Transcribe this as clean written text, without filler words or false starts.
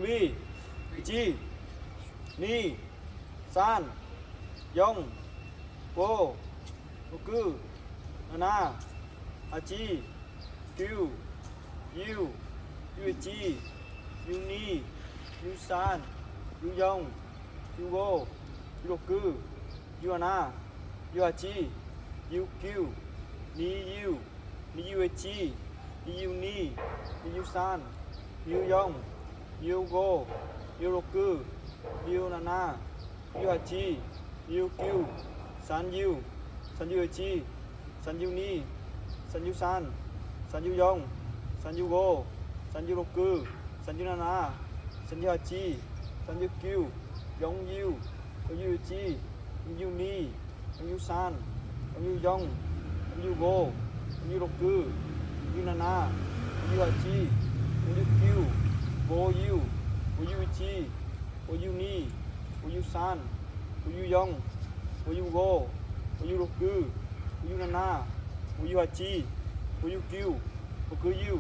วีจีนีซานยงโกโอกือนานาอาจีคิวยูยูจียูนียูซานยูยงยูโกยูโอกือยูนานายูอาจียูคิวนียูนียูจีนียูนีนียูซานยูยงยูโกยูโอกือยูนานายูอาจียูคิวซันยูอาจีซันยูนีซันยูซานซันยูยงซันยูโกซันยูโอกือซันยูนานาซันยูอาจีซันยูคิวยงยูยูจียูนียูซานยูยงยูโกยูโอกือยูนานายูอาจียูคิวโกยูยูจียูนียูซานยูยงยูโกยูโอกือยูนานายูอาจียูคิวโอกือยู